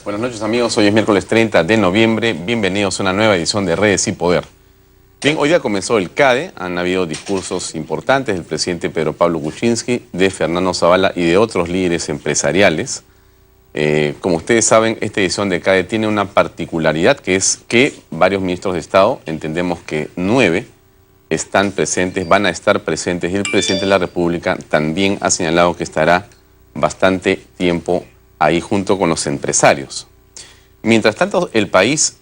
Buenas noches amigos, hoy es miércoles 30 de noviembre, bienvenidos a una nueva edición de Redes y Poder. Bien, hoy día comenzó el CADE, han habido discursos importantes del presidente Pedro Pablo Kuczynski, de Fernando Zavala y de otros líderes empresariales. Como ustedes saben, esta edición de CADE tiene una particularidad, que es que varios ministros de Estado, entendemos que 9, están presentes, van a estar presentes, y el presidente de la República también ha señalado que estará bastante tiempo ahí junto con los empresarios. Mientras tanto, el país,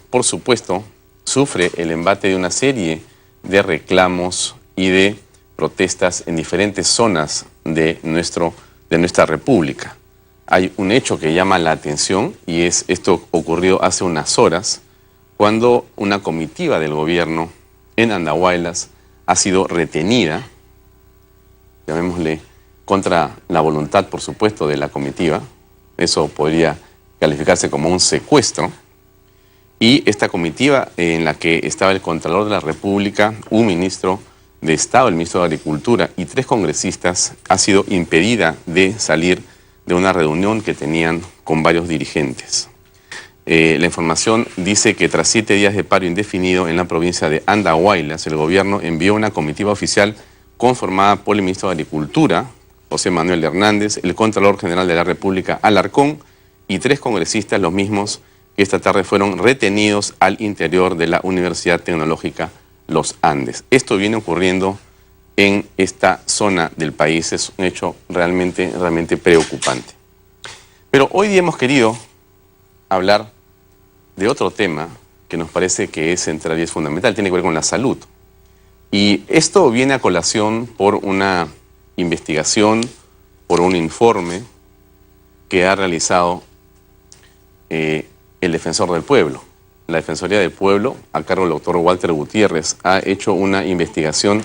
por supuesto, sufre el embate de una serie de reclamos y de protestas en diferentes zonas de nuestra República. Hay un hecho que llama la atención y esto ocurrió hace unas horas, cuando una comitiva del gobierno en Andahuaylas ha sido retenida, llamémosle, contra la voluntad, por supuesto, de la comitiva. Eso podría calificarse como un secuestro. Y esta comitiva, en la que estaba el Contralor de la República, un ministro de Estado, el ministro de Agricultura y 3 congresistas, ha sido impedida de salir de una reunión que tenían con varios dirigentes. La información dice que tras 7 días de paro indefinido en la provincia de Andahuaylas, el gobierno envió una comitiva oficial conformada por el ministro de Agricultura, José Manuel Hernández, el Contralor General de la República, Alarcón, y 3 congresistas, los mismos que esta tarde fueron retenidos al interior de la Universidad Tecnológica Los Andes. Esto viene ocurriendo en esta zona del país, es un hecho realmente preocupante. Pero hoy día hemos querido hablar de otro tema que nos parece que es central y es fundamental, tiene que ver con la salud. Y esto viene a colación por una investigación, por un informe que ha realizado el Defensor del Pueblo. La Defensoría del Pueblo, a cargo del doctor Walter Gutiérrez, ha hecho una investigación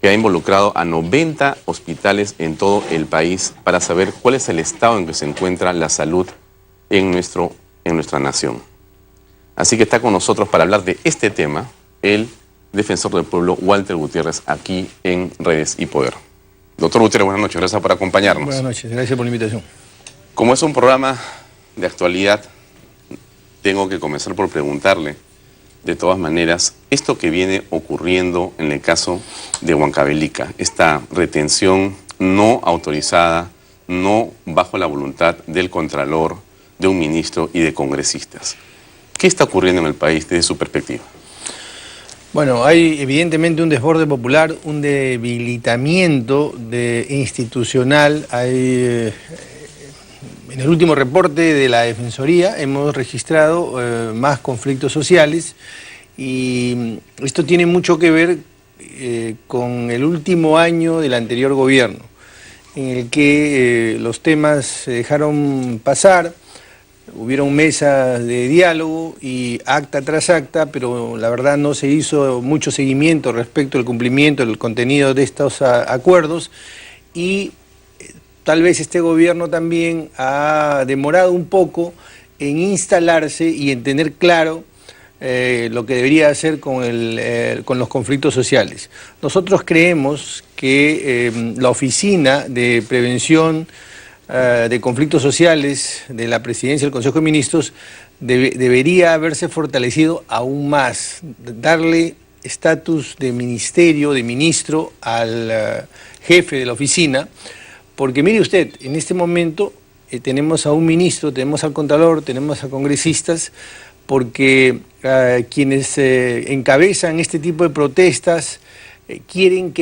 que ha involucrado a 90 hospitales en todo el país para saber cuál es el estado en que se encuentra la salud en nuestra nación. Así que está con nosotros para hablar de este tema el Defensor del Pueblo, Walter Gutiérrez, aquí en Redes y Poder. Doctor Gutiérrez, buenas noches, gracias por acompañarnos. Buenas noches, gracias por la invitación. Como es un programa de actualidad, tengo que comenzar por preguntarle, de todas maneras, esto que viene ocurriendo en el caso de Huancavelica, esta retención no autorizada, no bajo la voluntad del Contralor, de un ministro y de congresistas. ¿Qué está ocurriendo en el país desde su perspectiva? Bueno, hay evidentemente un desborde popular, un debilitamiento institucional. En el último reporte de la Defensoría hemos registrado más conflictos sociales y esto tiene mucho que ver con el último año del anterior gobierno, en el que los temas se dejaron pasar. Hubieron mesas de diálogo y acta tras acta, pero la verdad no se hizo mucho seguimiento respecto al cumplimiento del contenido de estos acuerdos y tal vez este gobierno también ha demorado un poco en instalarse y en tener claro lo que debería hacer con los conflictos sociales. Nosotros creemos que la Oficina de Prevención de Conflictos Sociales de la Presidencia del Consejo de Ministros debería haberse fortalecido aún más, darle estatus de ministerio, de ministro al jefe de la oficina, porque mire usted, en este momento tenemos a un ministro, tenemos al Contralor, tenemos a congresistas, porque quienes encabezan este tipo de protestas quieren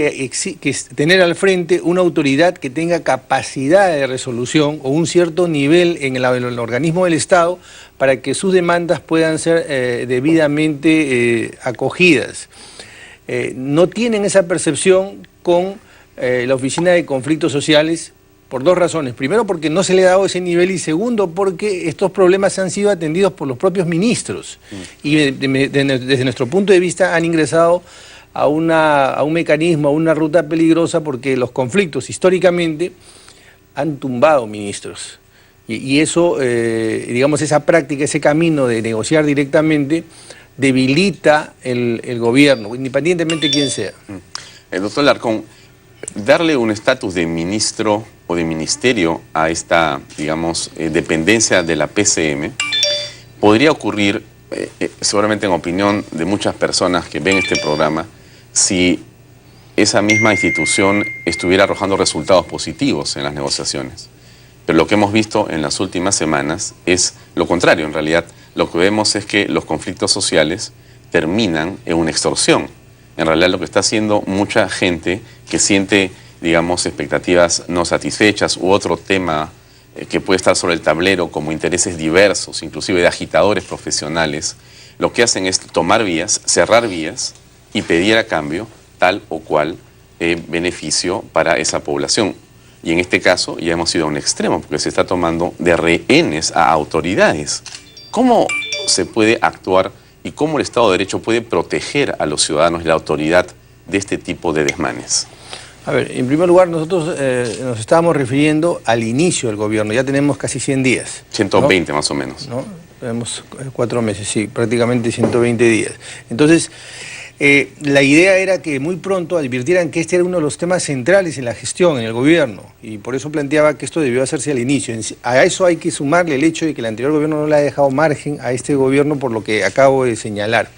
tener al frente una autoridad que tenga capacidad de resolución o un cierto nivel en el organismo del Estado para que sus demandas puedan ser debidamente acogidas. No tienen esa percepción con la Oficina de Conflictos Sociales por 2 razones. Primero, porque no se le ha dado ese nivel, y segundo, porque estos problemas han sido atendidos por los propios ministros y desde nuestro punto de vista han ingresado a un mecanismo, a una ruta peligrosa, porque los conflictos históricamente han tumbado ministros. Y eso, digamos, esa práctica, ese camino de negociar directamente, debilita el gobierno, independientemente de quién sea. Doctor Alarcón, darle un estatus de ministro o de ministerio a esta, digamos, dependencia de la PCM podría ocurrir, seguramente en opinión de muchas personas que ven este programa, si esa misma institución estuviera arrojando resultados positivos en las negociaciones. Pero lo que hemos visto en las últimas semanas es lo contrario. En realidad, lo que vemos es que los conflictos sociales terminan en una extorsión. En realidad, lo que está haciendo mucha gente que siente, digamos, expectativas no satisfechas u otro tema que puede estar sobre el tablero como intereses diversos, inclusive de agitadores profesionales, lo que hacen es tomar vías, cerrar vías y pedir a cambio tal o cual beneficio para esa población. Y en este caso ya hemos ido a un extremo, porque se está tomando de rehenes a autoridades. ¿Cómo se puede actuar y cómo el Estado de Derecho puede proteger a los ciudadanos y la autoridad de este tipo de desmanes? A ver, en primer lugar, nosotros nos estábamos refiriendo al inicio del gobierno. Ya tenemos casi 100 días. 120 ¿no? Más o menos. ¿No? Tenemos 4 meses, sí, prácticamente 120 días. Entonces, la idea era que muy pronto advirtieran que este era uno de los temas centrales en la gestión, en el gobierno, y por eso planteaba que esto debió hacerse al inicio. A eso hay que sumarle el hecho de que el anterior gobierno no le ha dejado margen a este gobierno por lo que acabo de señalar.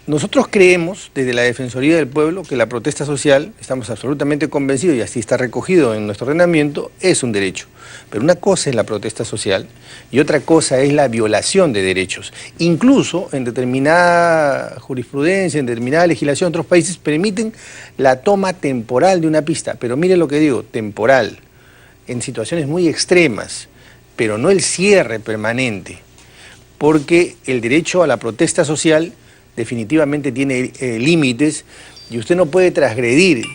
Nosotros creemos, desde la Defensoría del Pueblo, que la protesta social, estamos absolutamente convencidos, y así está recogido en nuestro ordenamiento, es un derecho. Pero una cosa es la protesta social y otra cosa es la violación de derechos. Incluso en determinada jurisprudencia, en determinada legislación, otros países permiten la toma temporal de una pista. Pero mire lo que digo, temporal, en situaciones muy extremas, pero no el cierre permanente, porque el derecho a la protesta social definitivamente tiene límites y usted no puede transgredir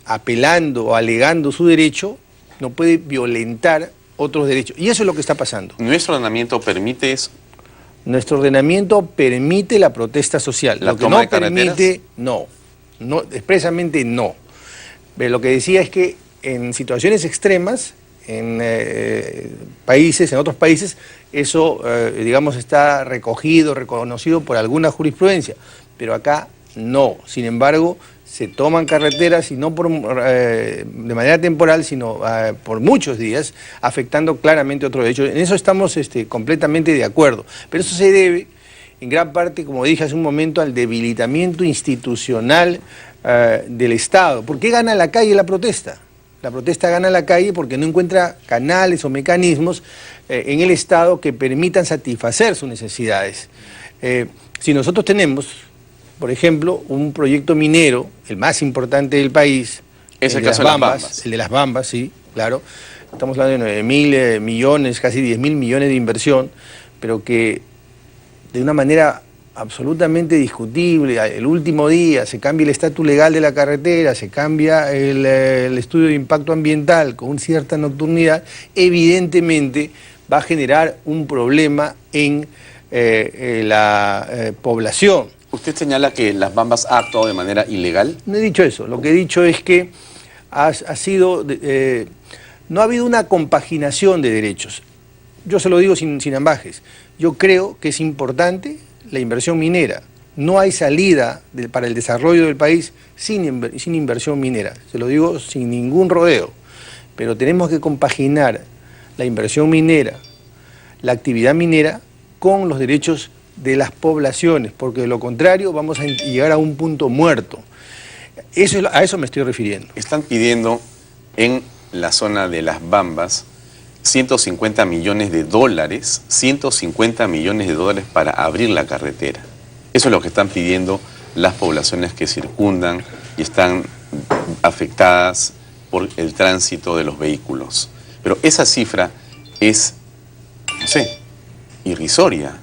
apelando o alegando su derecho, no puede violentar otros derechos. Y eso es lo que está pasando. ¿Nuestro ordenamiento permite eso? Nuestro ordenamiento permite la protesta social. ¿La lo que toma no de carreteras? Permite, no, expresamente no. Pero lo que decía es que en situaciones extremas, en otros países, eso, digamos, está recogido, reconocido por alguna jurisprudencia, pero acá no. Sin embargo, se toman carreteras y no de manera temporal, sino por muchos días, afectando claramente otros derechos. En eso estamos completamente de acuerdo, pero eso se debe, en gran parte, como dije hace un momento, al debilitamiento institucional del Estado. ¿Por qué gana la calle la protesta? La protesta gana la calle porque no encuentra canales o mecanismos en el Estado que permitan satisfacer sus necesidades. Si nosotros tenemos, por ejemplo, un proyecto minero, el más importante del país, es el caso de las Bambas. El de las Bambas, sí, claro. Estamos hablando de 9.000 millones, casi 10.000 millones de inversión, pero que de una manera absolutamente discutible, el último día se cambia el estatus legal de la carretera, se cambia el estudio de impacto ambiental con cierta nocturnidad, evidentemente va a generar un problema en la población. ¿Usted señala que las Bambas ha actuado de manera ilegal? No he dicho eso, lo que he dicho es que no ha habido una compaginación de derechos. Yo se lo digo sin ambajes. Yo creo que es importante la inversión minera. No hay salida para el desarrollo del país sin inversión minera. Se lo digo sin ningún rodeo. Pero tenemos que compaginar la inversión minera, la actividad minera, con los derechos de las poblaciones, porque de lo contrario vamos a llegar a un punto muerto. A eso me estoy refiriendo. Están pidiendo en la zona de las Bambas 150 millones de dólares, 150 millones de dólares para abrir la carretera. Eso es lo que están pidiendo las poblaciones que circundan y están afectadas por el tránsito de los vehículos. Pero esa cifra es, no sé, irrisoria,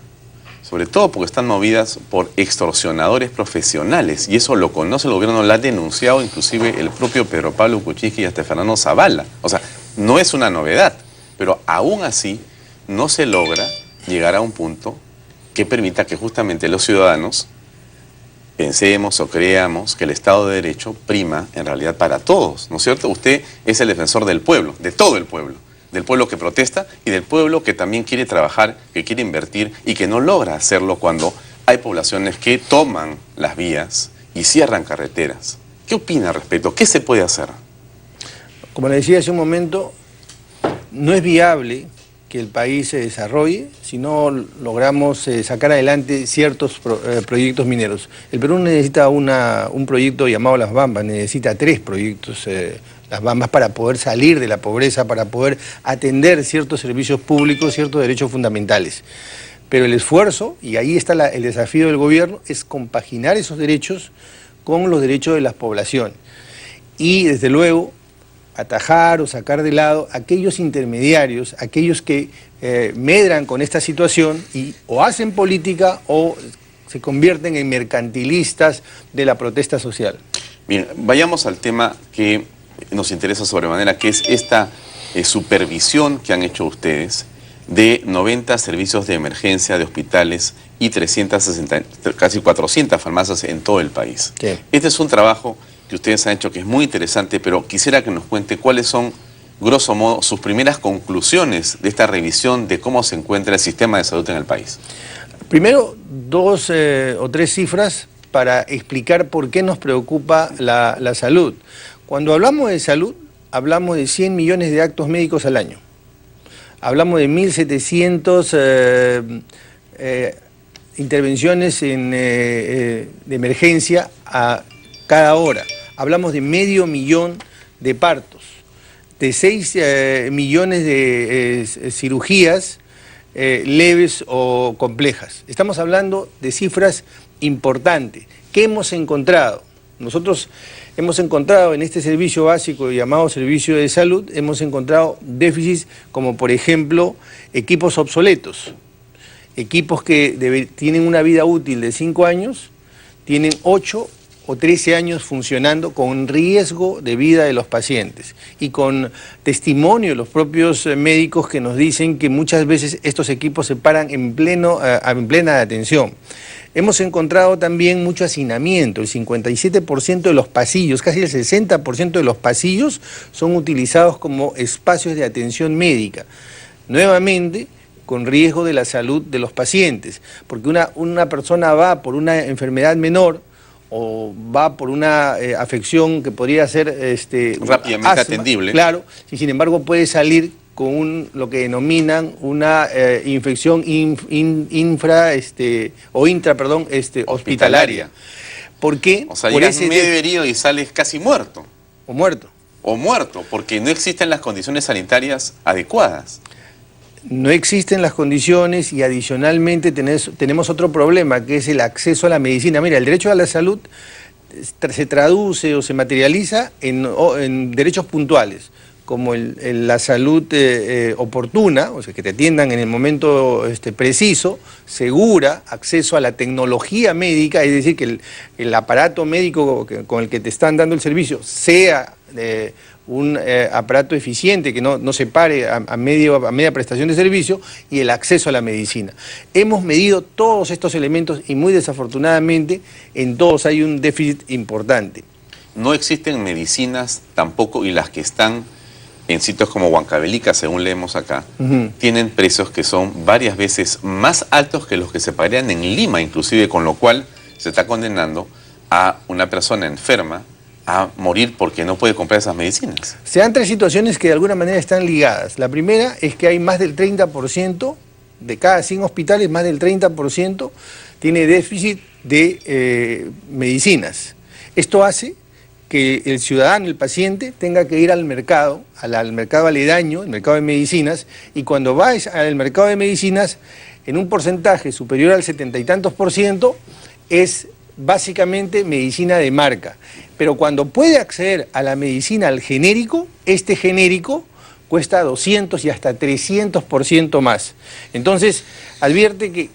sobre todo porque están movidas por extorsionadores profesionales, y eso lo conoce el gobierno, lo ha denunciado inclusive el propio Pedro Pablo Kuczynski y hasta Fernando Zavala. O sea, no es una novedad. Pero aún así no se logra llegar a un punto que permita que justamente los ciudadanos pensemos o creamos que el Estado de Derecho prima en realidad para todos, ¿no es cierto? Usted es el defensor del pueblo, de todo el pueblo, del pueblo que protesta y del pueblo que también quiere trabajar, que quiere invertir y que no logra hacerlo cuando hay poblaciones que toman las vías y cierran carreteras. ¿Qué opina al respecto? ¿Qué se puede hacer? Como le decía hace un momento, no es viable que el país se desarrolle si no logramos sacar adelante ciertos proyectos mineros. El Perú necesita un proyecto llamado Las Bambas, necesita 3 proyectos Las Bambas para poder salir de la pobreza, para poder atender ciertos servicios públicos, ciertos derechos fundamentales. Pero el esfuerzo, y ahí está el desafío del gobierno, es compaginar esos derechos con los derechos de las poblaciones. Y desde luego atajar o sacar de lado aquellos intermediarios, aquellos que medran con esta situación y o hacen política o se convierten en mercantilistas de la protesta social. Bien, vayamos al tema que nos interesa sobremanera, que es esta supervisión que han hecho ustedes de 90 servicios de emergencia de hospitales y 360, casi 400 farmacias en todo el país. Sí. Este es un trabajo que ustedes han hecho que es muy interesante, pero quisiera que nos cuente cuáles son, grosso modo, sus primeras conclusiones de esta revisión de cómo se encuentra el sistema de salud en el país. Primero, 2 o 3 cifras para explicar por qué nos preocupa la salud. Cuando hablamos de salud, hablamos de 100 millones de actos médicos al año. Hablamos de 1.700 intervenciones de emergencia a cada hora. Hablamos de 500.000 de partos, de 6 millones de cirugías leves o complejas. Estamos hablando de cifras importantes. ¿Qué hemos encontrado? Nosotros hemos encontrado en este servicio básico llamado servicio de salud, hemos encontrado déficits como por ejemplo equipos obsoletos, equipos que tienen una vida útil de 5 años, tienen 8 o 13 años funcionando con riesgo de vida de los pacientes y con testimonio de los propios médicos que nos dicen que muchas veces estos equipos se paran en plena atención. Hemos encontrado también mucho hacinamiento, el 57% de los pasillos, casi el 60% de los pasillos son utilizados como espacios de atención médica. Nuevamente, con riesgo de la salud de los pacientes, porque una persona va por una enfermedad menor o va por una afección que podría ser rápidamente asma, atendible. Claro, y sin embargo puede salir con lo que denominan una infección hospitalaria. ¿Por qué? O sea, por llegas medio herido y sales casi muerto. O muerto. O muerto, porque no existen las condiciones sanitarias adecuadas. No existen las condiciones y adicionalmente tenemos otro problema, que es el acceso a la medicina. Mira, el derecho a la salud se traduce o se materializa en derechos puntuales, como la salud oportuna, o sea, que te atiendan en el momento preciso, segura, acceso a la tecnología médica, es decir, que el aparato médico con el que te están dando el servicio sea un aparato eficiente, que no se pare a media prestación de servicio, y el acceso a la medicina. Hemos medido todos estos elementos y muy desafortunadamente en todos hay un déficit importante. No existen medicinas tampoco, y las que están en sitios como Huancavelica, según leemos acá, tienen precios que son varias veces más altos que los que se pagarían en Lima, inclusive, con lo cual se está condenando a una persona enferma a morir porque no puede comprar esas medicinas. Se dan 3 situaciones que de alguna manera están ligadas. La primera es que hay más del 30%, de cada 100 hospitales, más del 30% tiene déficit de medicinas. Esto hace que el ciudadano, el paciente, tenga que ir al mercado aledaño, el mercado de medicinas, y cuando va al mercado de medicinas, en un porcentaje superior al 70 y tantos %, es básicamente medicina de marca. Pero cuando puede acceder a la medicina, al genérico, este genérico cuesta 200 y hasta 300% más. Entonces, advierte que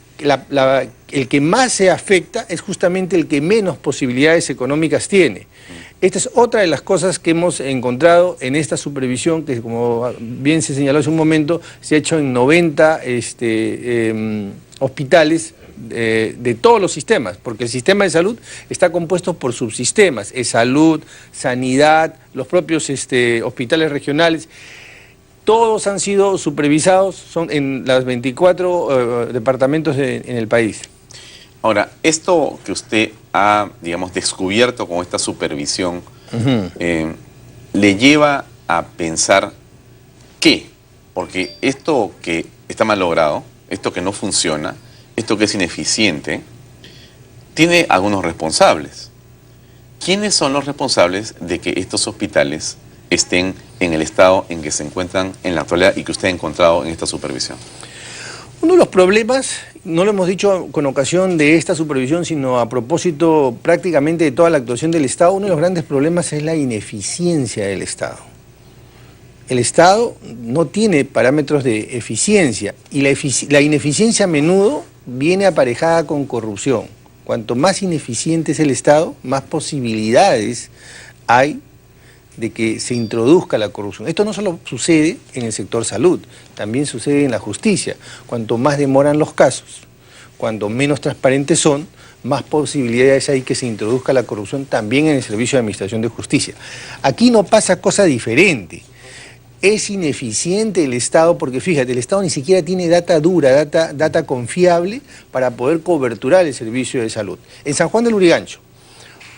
el que más se afecta es justamente el que menos posibilidades económicas tiene. Esta es otra de las cosas que hemos encontrado en esta supervisión, que como bien se señaló hace un momento, se ha hecho en 90 hospitales de todos los sistemas, porque el sistema de salud está compuesto por subsistemas, salud, sanidad, los propios hospitales regionales. Todos han sido supervisados, son en los 24 departamentos en el país. Ahora, esto que usted ha, digamos, descubierto con esta supervisión, le lleva a pensar qué, porque esto que está mal logrado, esto que no funciona, esto que es ineficiente, tiene algunos responsables. ¿Quiénes son los responsables de que estos hospitales estén en el estado en que se encuentran en la actualidad y que usted ha encontrado en esta supervisión? Uno de los problemas, no lo hemos dicho con ocasión de esta supervisión, sino a propósito prácticamente de toda la actuación del Estado, uno de los grandes problemas es la ineficiencia del Estado. El Estado no tiene parámetros de eficiencia y la ineficiencia a menudo viene aparejada con corrupción. Cuanto más ineficiente es el Estado, más posibilidades hay de que se introduzca la corrupción. Esto no solo sucede en el sector salud, también sucede en la justicia. Cuanto más demoran los casos, cuanto menos transparentes son, más posibilidades hay que se introduzca la corrupción también en el Servicio de Administración de Justicia. Aquí no pasa cosa diferente. Es ineficiente el Estado porque, fíjate, el Estado ni siquiera tiene data dura, data confiable para poder coberturar el servicio de salud. En San Juan del Lurigancho,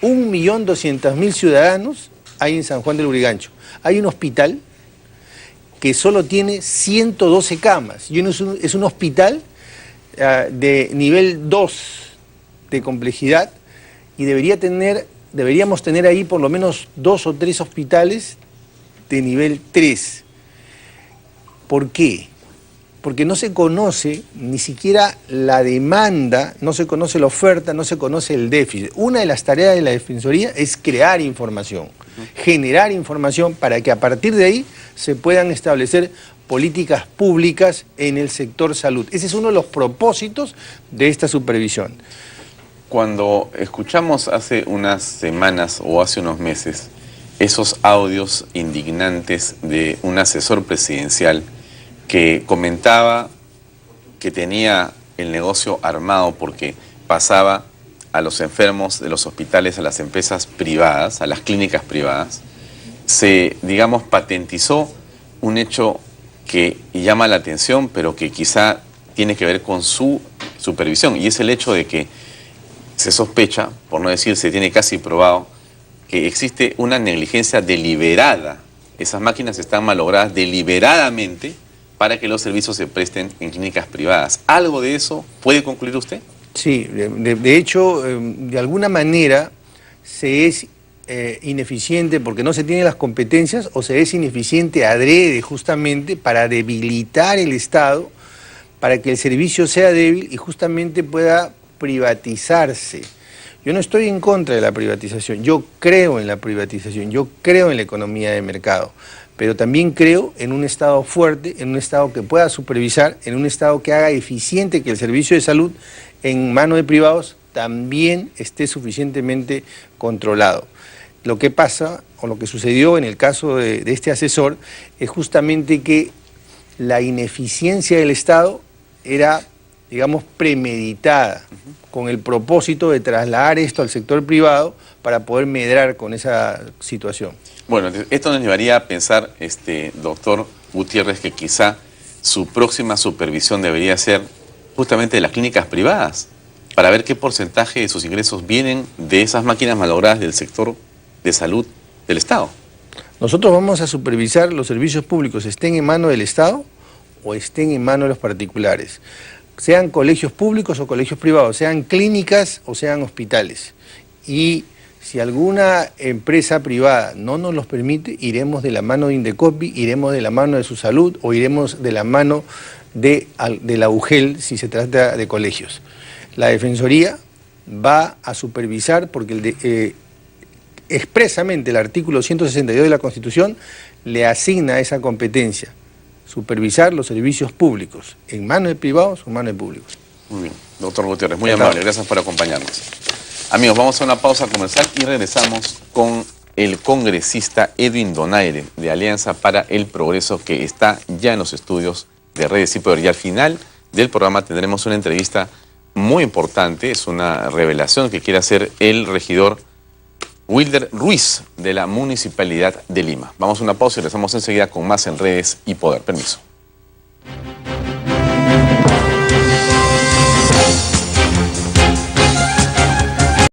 1.200.000 ciudadanos hay en San Juan del Lurigancho. Hay un hospital que solo tiene 112 camas y es un hospital de nivel 2 de complejidad y deberíamos tener ahí por lo menos 2 o 3 hospitales de nivel 3. ¿Por qué? Porque no se conoce ni siquiera la demanda, no se conoce la oferta, no se conoce el déficit. Una de las tareas de la Defensoría es crear información, generar información para que a partir de ahí se puedan establecer políticas públicas en el sector salud. Ese es uno de los propósitos de esta supervisión. Cuando escuchamos hace unas semanas o hace unos meses esos audios indignantes de un asesor presidencial que comentaba que tenía el negocio armado porque pasaba a los enfermos de los hospitales a las empresas privadas, a las clínicas privadas, se, digamos, patentizó un hecho que llama la atención, pero que quizá tiene que ver con su supervisión, y es el hecho de que se sospecha, por no decir se tiene casi probado, que existe una negligencia deliberada. Esas máquinas están malogradas deliberadamente para que los servicios se presten en clínicas privadas. ¿Algo de eso puede concluir usted? Sí, de hecho, de alguna manera se es ineficiente porque no se tienen las competencias o se es ineficiente adrede justamente para debilitar el Estado, para que el servicio sea débil y justamente pueda privatizarse. Yo no estoy en contra de la privatización, yo creo en la privatización, yo creo en la economía de mercado, pero también creo en un Estado fuerte, en un Estado que pueda supervisar, en un Estado que haga eficiente que el servicio de salud en manos de privados también esté suficientemente controlado. Lo que pasa, o lo que sucedió en el caso de este asesor, es justamente que la ineficiencia del Estado era, digamos, premeditada, con el propósito de trasladar esto al sector privado para poder medrar con esa situación. Bueno, esto nos llevaría a pensar, doctor Gutiérrez, que quizá su próxima supervisión debería ser justamente de las clínicas privadas, para ver qué porcentaje de sus ingresos vienen de esas máquinas malogradas del sector de salud del Estado. Nosotros vamos a supervisar los servicios públicos, estén en manos del Estado o estén en manos de los particulares, sean colegios públicos o colegios privados, sean clínicas o sean hospitales. Y si alguna empresa privada no nos los permite, iremos de la mano de Indecopi, iremos de la mano de su salud o iremos de la mano de la UGEL si se trata de colegios. La Defensoría va a supervisar porque expresamente el artículo 162 de la Constitución le asigna esa competencia, supervisar los servicios públicos, en manos de privados o en manos de públicos. Muy bien, doctor Gutiérrez, muy amable, gracias por acompañarnos. Amigos, vamos a una pausa comercial y regresamos con el congresista Edwin Donaire, de Alianza para el Progreso, que está ya en los estudios de Redes y Poder. Y al final del programa tendremos una entrevista muy importante, es una revelación que quiere hacer el regidor Wilder Ruiz, de la Municipalidad de Lima. Vamos a una pausa y regresamos enseguida con más en Redes y Poder. Permiso.